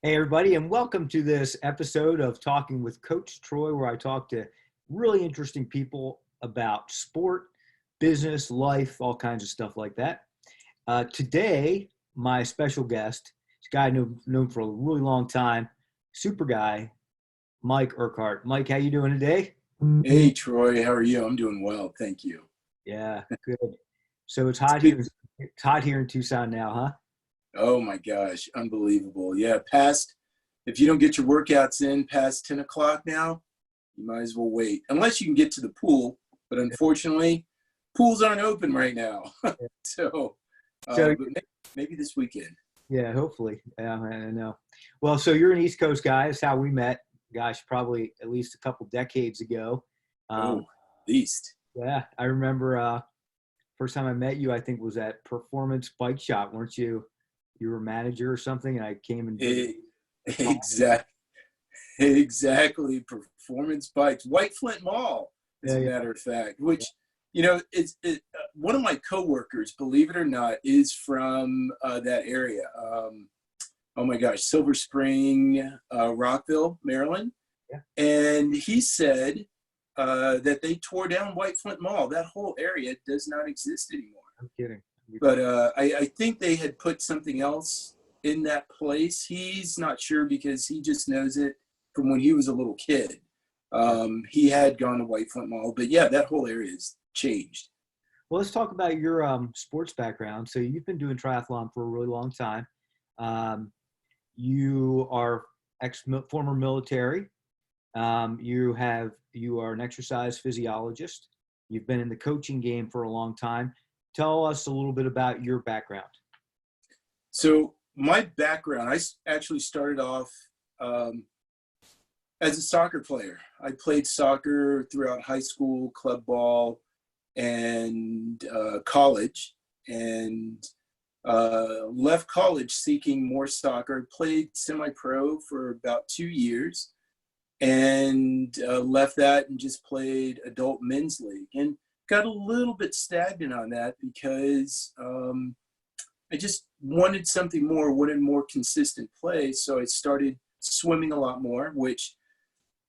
Hey, everybody, and welcome to this episode of Talking with Coach Troy, where I talk to really interesting people about sport, business, life, all kinds of stuff like that. Today, my special guest is a guy known for a really long time, super guy, Mike Urquhart. Mike, how you doing today? Hey Troy, how are you? I'm doing well, thank you. Yeah, good. So it's It's hot good. here. It's hot here in Tucson now, huh? Oh my gosh, unbelievable. Yeah, if you don't get your workouts in past 10 o'clock now, you might as well wait. Unless you can get to the pool, but unfortunately, pools aren't open right now. So, So but maybe this weekend. yeah, hopefully. Yeah, I know. Well, so you're an East Coast guy. That's how we met. Gosh, probably at least a couple decades ago. Oh, Um, at least. yeah, I remember first time I met you. I think was at Performance Bike Shop, weren't you? You were a manager or something, and I came and visited E- the talk. exact, exactly. Performance bikes, White Flint Mall, as Yeah, a yeah, matter of fact, which, one of my coworkers, believe it or not, is from that area. Oh my gosh, Silver Spring, Rockville, Maryland. yeah. And he said that they tore down White Flint Mall. That whole area does not exist anymore. I'm kidding. But I think they had put something else in that place. He's not sure because he just knows it from when he was a little kid. Yeah. He had gone to White Flint Mall, but yeah, that whole area has changed. Well, let's talk about your sports background. So you've been doing triathlon for a really long time. Um, you are former military. You are an exercise physiologist. You've been in the coaching game for a long time. Tell us a little bit about your background. So my background, actually started off um, as a soccer player. I played soccer throughout high school, club ball, and college, and left college seeking more soccer. Played semi-pro for about 2 years, and left that and just played adult men's league, and got a little bit stagnant on that because I just wanted something more, wanted more consistent play. So I started swimming a lot more, which,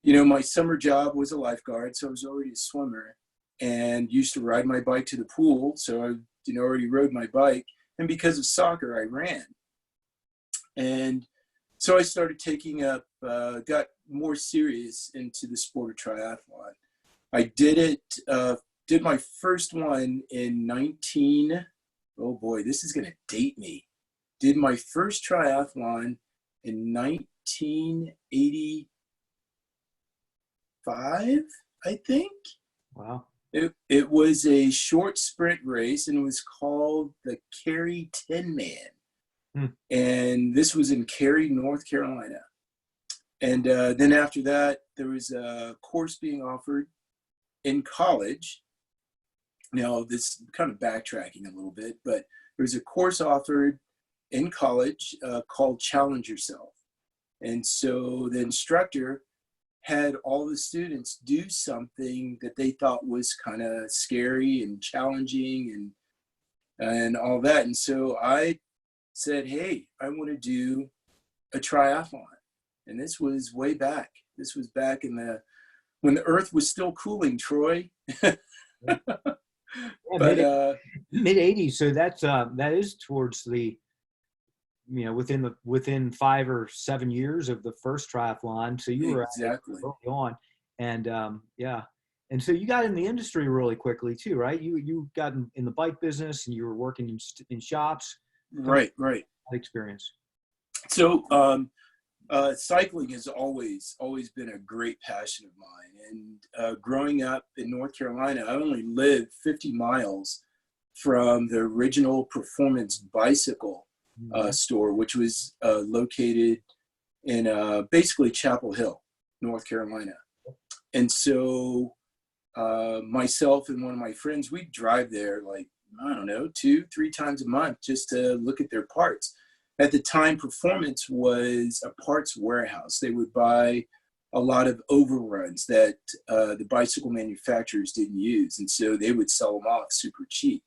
my summer job was a lifeguard, so I was already a swimmer and used to ride my bike to the pool. So I, already rode my bike. And because of soccer, I ran. And so I started got more serious into the sport of triathlon. I did my first one in oh boy, this is going to date me. Did my first triathlon in 1985, I think. Wow. It was a short sprint race, and it was called the Cary 10 Man. Hmm. And this was in Cary, North Carolina. And then after that, there was a course being offered in college. Now, this kind of backtracking a little bit, but there was a course offered in college called Challenge Yourself. And so the instructor had all the students do something that they thought was kind of scary and challenging and all that. And so I said, hey, I want to do a triathlon. And this was way back. This was back when the earth was still cooling, Troy. Yeah, But mid '80s. So that is towards the within 5 or 7 years of the first triathlon. So you were at it exactly. early on, and yeah, and so you got in the industry really quickly too, right? You got in the bike business and you were working in shops. Tell me Right, right. about that experience. So cycling has always been a great passion of mine. And growing up in North Carolina, I only lived 50 miles from the original Performance Bicycle Mhm. store, which was located in basically Chapel Hill, North Carolina. And so myself and one of my friends, we'd drive there like, I don't know, 2-3 times a month just to look at their parts. At the time, Performance was a parts warehouse. They would buy a lot of overruns that the bicycle manufacturers didn't use, and so they would sell them off super cheap.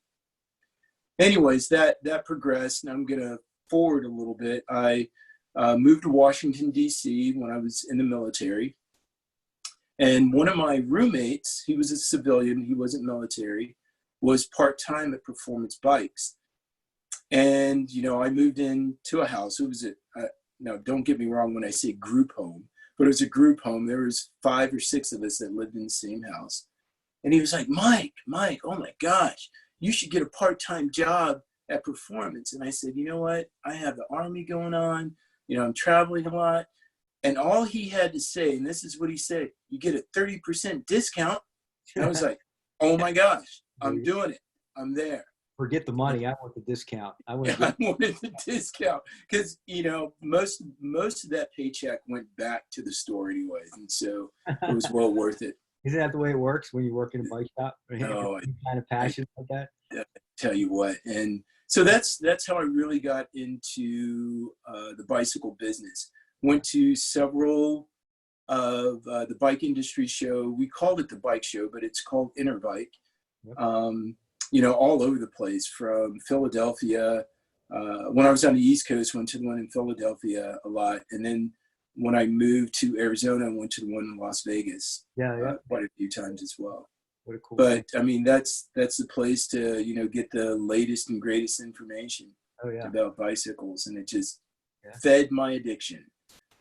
Anyways, that progressed, and I'm gonna forward a little bit. I moved to Washington, D.C. when I was in the military. And one of my roommates, he was a civilian, he wasn't military, was part-time at Performance Bikes. And, you know, I moved into a house. It was now, don't get me wrong when I say group home, but it was a group home. There was 5 or 6 of us that lived in the same house. And he was like, Mike, oh my gosh, you should get a part-time job at Performance. And I said, you know what? I have the Army going on. You know, I'm traveling a lot. And all he had to say, and this is what he said, you get a 30% discount. And I was like, oh my gosh, I'm doing it. I'm there. Forget the money. I want the discount. I wanted the discount because, you know, most of that paycheck went back to the store anyways. And so it was well worth it. Isn't that the way it works when you work in a bike shop? Oh, kind of passion like that? I tell you what. And so that's how I really got into the bicycle business. Went to several of the bike industry show. We called it the bike show, but it's called Interbike. Yep. You know, all over the place from Philadelphia. When I was on the East Coast, went to the one in Philadelphia a lot. And then when I moved to Arizona, I went to the one in Las Vegas quite a few times as well. What a cool but I mean, that's the place to, you know, get the latest and greatest information about bicycles. And it just fed my addiction.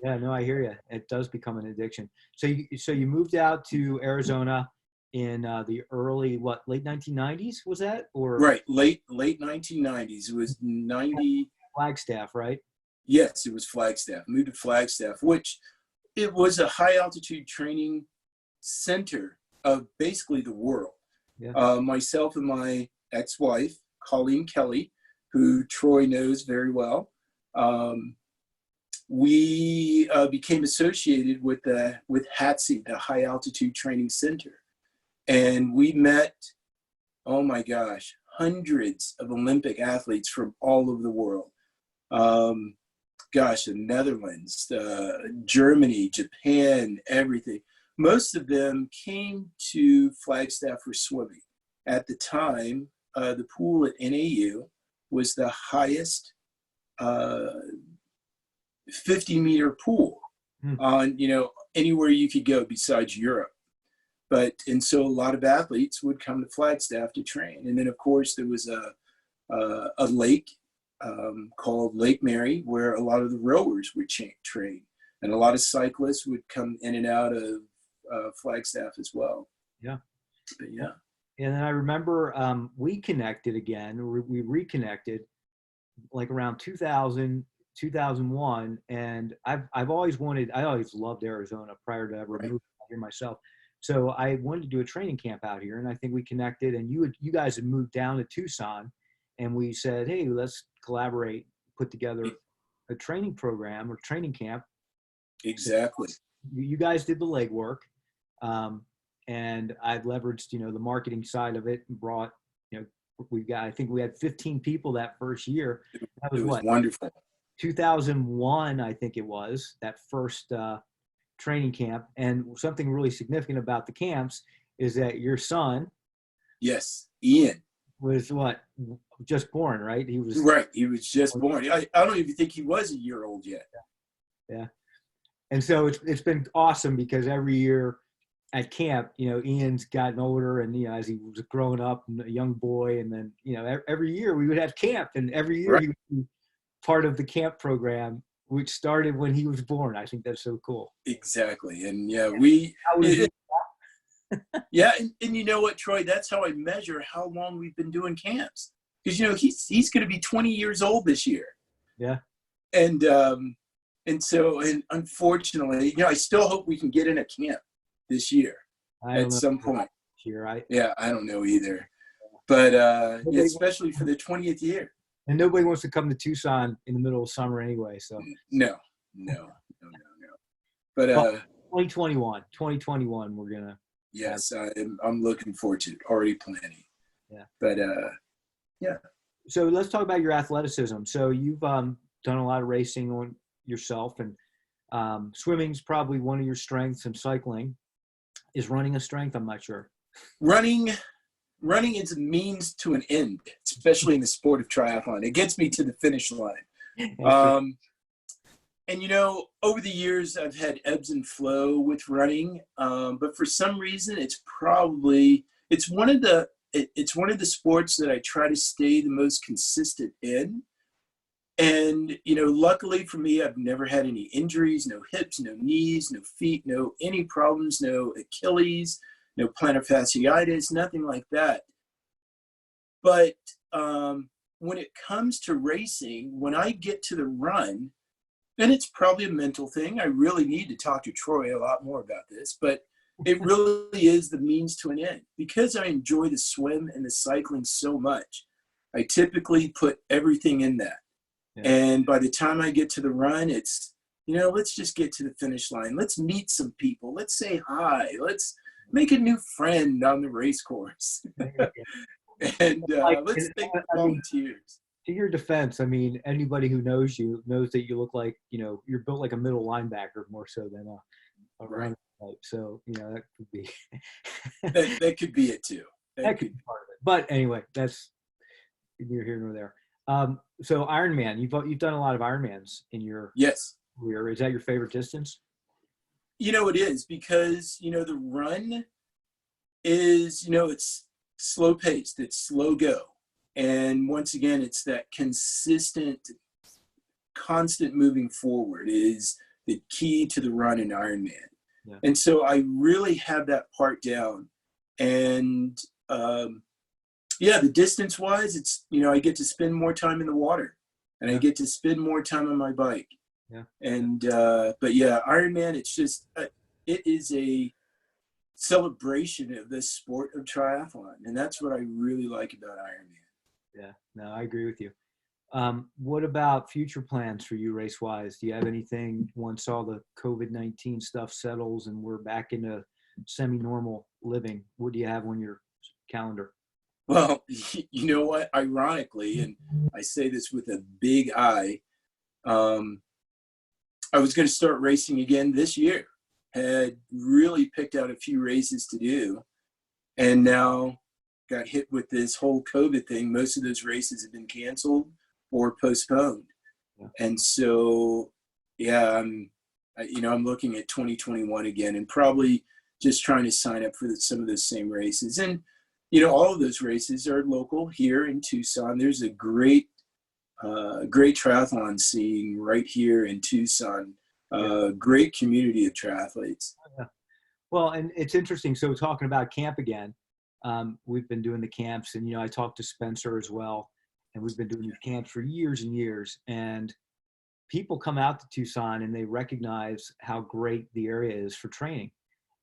Yeah, no, I hear you. It does become an addiction. So you moved out to Arizona in the early, late 1990s, was that? Or right, late 1990s. It was 90. Flagstaff, right? Yes, it was Flagstaff. Moved to Flagstaff, which it was a high altitude training center of basically the world. Yeah. Myself and my ex-wife, Colleen Kelly, who Troy knows very well, we became associated with HATC, the High Altitude Training Center. And we met, oh my gosh, hundreds of Olympic athletes from all over the world. The Netherlands, Germany, Japan, everything. Most of them came to Flagstaff for swimming. At the time, the pool at NAU was the highest 50-meter pool on, you know, anywhere you could go besides Europe. And so a lot of athletes would come to Flagstaff to train. And then, of course, there was a lake called Lake Mary where a lot of the rowers would train. And a lot of cyclists would come in and out of Flagstaff as well. Yeah. But yeah. And then I remember we connected again. We reconnected like around 2000, 2001. And I always loved Arizona prior to ever moving here myself. So I wanted to do a training camp out here, and I think we connected. And you guys had moved down to Tucson, and we said, "Hey, let's collaborate, put together a training program or training camp." Exactly. You guys did the legwork, and I leveraged, you know, the marketing side of it and brought, you know, I think we had 15 people that first year. That was wonderful. 2001, I think it was that first. Training camp. And something really significant about the camps is that your son, yes, Ian, was just born, right? He was just born. I don't even think he was a year old yet. Yeah. And so it's been awesome because every year at camp, you know, Ian's gotten older, and, you know, as he was growing up, a young boy, and then, you know, every year we would have camp, and every year he would be part of the camp program, which started when he was born. I think that's so cool. Exactly. And and you know what, Troy, that's how I measure how long we've been doing camps. Because, you know, he's going to be 20 years old this year. Yeah. And so unfortunately, you know, I still hope we can get in a camp this year at some point. I don't know either. But especially for the 20th year. And nobody wants to come to Tucson in the middle of summer anyway. So no. But 2021, we're gonna. Yes, I'm looking forward to it. Already planning. Yeah. But yeah. So let's talk about your athleticism. So you've done a lot of racing on yourself, and swimming's probably one of your strengths, and cycling. Is running a strength? I'm not sure. Running is a means to an end, especially in the sport of triathlon. It gets me to the finish line. And, you know, over the years, I've had ebbs and flow with running. But for some reason, it's one of it's one of the sports that I try to stay the most consistent in. And, you know, luckily for me, I've never had any injuries, no hips, no knees, no feet, no any problems, no Achilles, no plantar fasciitis, nothing like that. But when it comes to racing, when I get to the run, and it's probably a mental thing, I really need to talk to Troy a lot more about this, but it really is the means to an end. Because I enjoy the swim and the cycling so much, I typically put everything in that. Yeah. And by the time I get to the run, it's, you know, let's just get to the finish line. Let's meet some people. Let's say hi. Let's make a new friend on the race course. And let's take volunteers. To your defense, I mean, anybody who knows you knows that you look like, you know, you're built like a middle linebacker more so than a running type. So, you know, that could be that could be it too. That could be part of it. But anyway, that's neither here nor there. So Ironman, you've done a lot of Ironmans in your career. Is that your favorite distance? You know, it is, because, you know, the run is, you know, it's slow paced, it's slow go. And once again, it's that consistent, constant moving forward is the key to the run in Ironman. Yeah. And so I really have that part down. And the distance wise, it's, you know, I get to spend more time in the water, and I get to spend more time on my bike. Yeah. And, but yeah, Ironman, it's just, it is a celebration of this sport of triathlon. And that's what I really like about Ironman. Yeah, no, I agree with you. What about future plans for you race wise? Do you have anything once all the COVID-19 stuff settles and we're back into semi-normal living? What do you have on your calendar? Well, you know what? Ironically, and I say this with a big I, I was going to start racing again this year. Had really picked out a few races to do, and now got hit with this whole COVID thing. Most of those races have been canceled or postponed. Yeah. And so, yeah, I'm looking at 2021 again, and probably just trying to sign up for some of those same races. And, you know, all of those races are local here in Tucson. There's a great triathlon scene right here in Tucson. Great community of triathletes. Yeah. Well, and it's interesting. So talking about camp again, we've been doing the camps, and, you know, I talked to Spencer as well, and we've been doing these camps for years and years. And people come out to Tucson and they recognize how great the area is for training.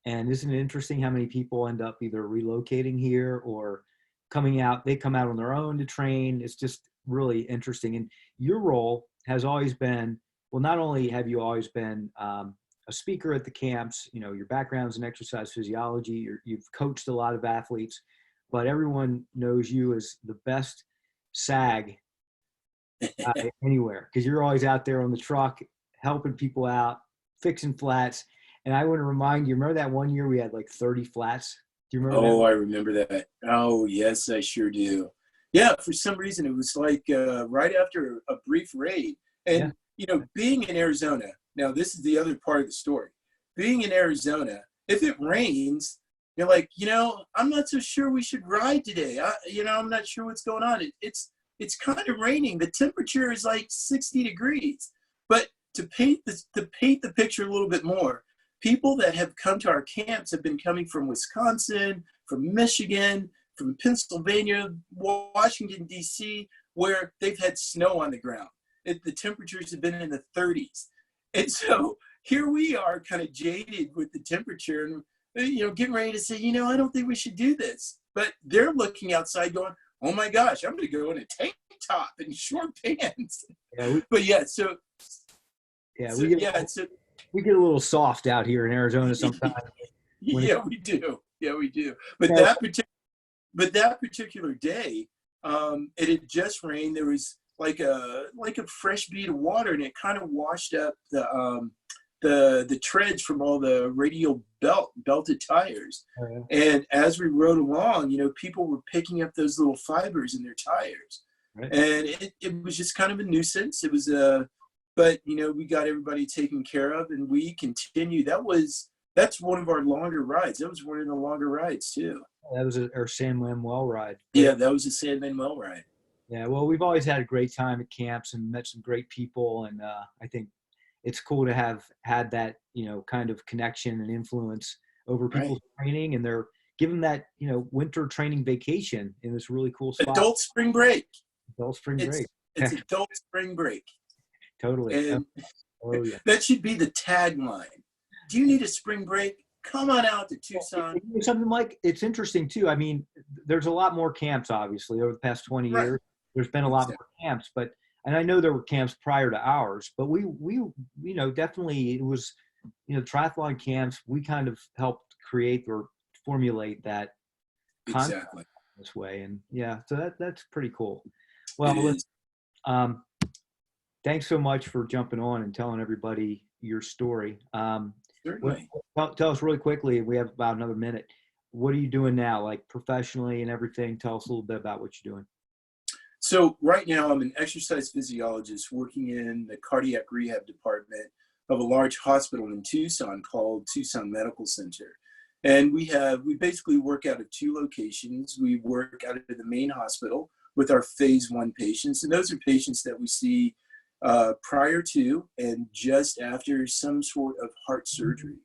And isn't it interesting how many people end up either relocating here or coming out? They come out on their own to train. It's just really interesting. And your role has always been, well, not only have you always been a speaker at the camps, you know, your background's in exercise physiology, you've coached a lot of athletes, but everyone knows you as the best SAG anywhere, because you're always out there on the truck helping people out, fixing flats. And I want to remind you, remember that one year we had like 30 flats? Do you remember that? I remember that. Oh, yes, I sure do. Yeah, for some reason, it was like right after a brief raid. And, you know, being in Arizona, now this is the other part of the story. Being in Arizona, if it rains, you're like, you know, I'm not so sure we should ride today. I'm not sure what's going on. It's kind of raining. The temperature is like 60 degrees. But to paint the picture a little bit more, people that have come to our camps have been coming from Wisconsin, from Michigan, from Pennsylvania, Washington, D.C., where they've had snow on the ground. The temperatures have been in the 30s. And so here we are kind of jaded with the temperature and, you know, getting ready to say, you know, I don't think we should do this. But they're looking outside going, oh my gosh, I'm going to go in a tank top and short pants. Yeah, we get a little soft out here in Arizona sometimes. Yeah, we do. But that particular day, it had just rained. There was like a fresh bead of water, and it kind of washed up the treads from all the radial belted tires. Oh, yeah. And as we rode along, you know, people were picking up those little fibers in their tires. Right. And it was just kind of a nuisance. It was but we got everybody taken care of, and we continued. That's one of our longer rides. That was one of the longer rides too. That was our San Manuel ride. Yeah, that was a San Manuel ride. Yeah, well, we've always had a great time at camps and met some great people, and I think it's cool to have had that, kind of connection and influence over people's training, and they're given that, winter training vacation in this really cool spot. Adult spring break. Adult spring break. It's adult spring break. Totally. And oh yeah. That should be the tagline. Do you need a spring break? Come on out to Tucson. Something like, it's interesting too. I mean, there's a lot more camps, obviously, over the past 20 years. There's been a lot more camps, and I know there were camps prior to ours, but we definitely, it was, triathlon camps, we kind of helped create or formulate that concept this way. And yeah, so that's pretty cool. Well, thanks so much for jumping on and telling everybody your story. Certainly. Tell us really quickly, we have about another minute. What are you doing now, like professionally and everything? Tell us a little bit about what you're doing. So right now I'm an exercise physiologist working in the cardiac rehab department of a large hospital in Tucson called Tucson Medical Center. And we basically work out of 2 locations. We work out of the main hospital with our phase 1 patients. And those are patients that we see prior to and just after some sort of heart surgery.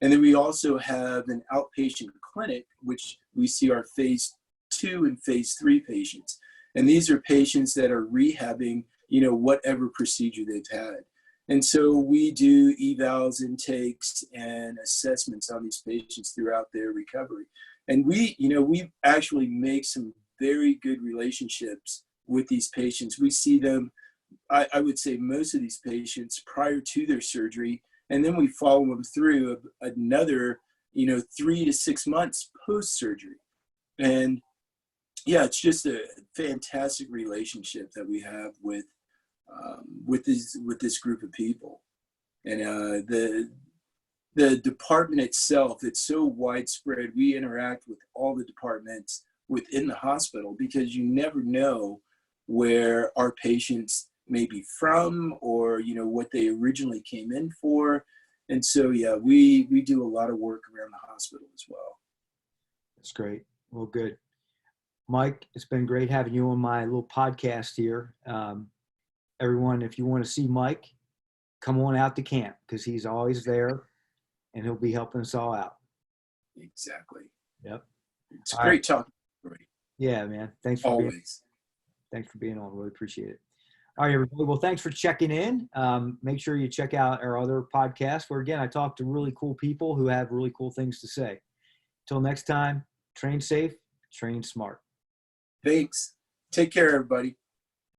And then we also have an outpatient clinic, which we see our phase 2 and phase 3 patients. And these are patients that are rehabbing, whatever procedure they've had. And so we do evals, intakes, and assessments on these patients throughout their recovery. And we actually make some very good relationships with these patients. We see them, I would say most of these patients prior to their surgery, and then we follow them through another, 3 to 6 months post-surgery. And yeah, it's just a fantastic relationship that we have with this group of people. And the department itself, it's so widespread. We interact with all the departments within the hospital because you never know where our patients may be from or, what they originally came in for. And so, yeah, we do a lot of work around the hospital as well. That's great. Well, good. Mike, it's been great having you on my little podcast here. Everyone, if you want to see Mike, come on out to camp because he's always there and he'll be helping us all out. Exactly. Yep. It's great talking to you. Yeah, man. Thanks for being on. Really appreciate it. All right, everybody. Well, thanks for checking in. Make sure you check out our other podcast where, again, I talk to really cool people who have really cool things to say. Till next time, train safe, train smart. Thanks. Take care, everybody.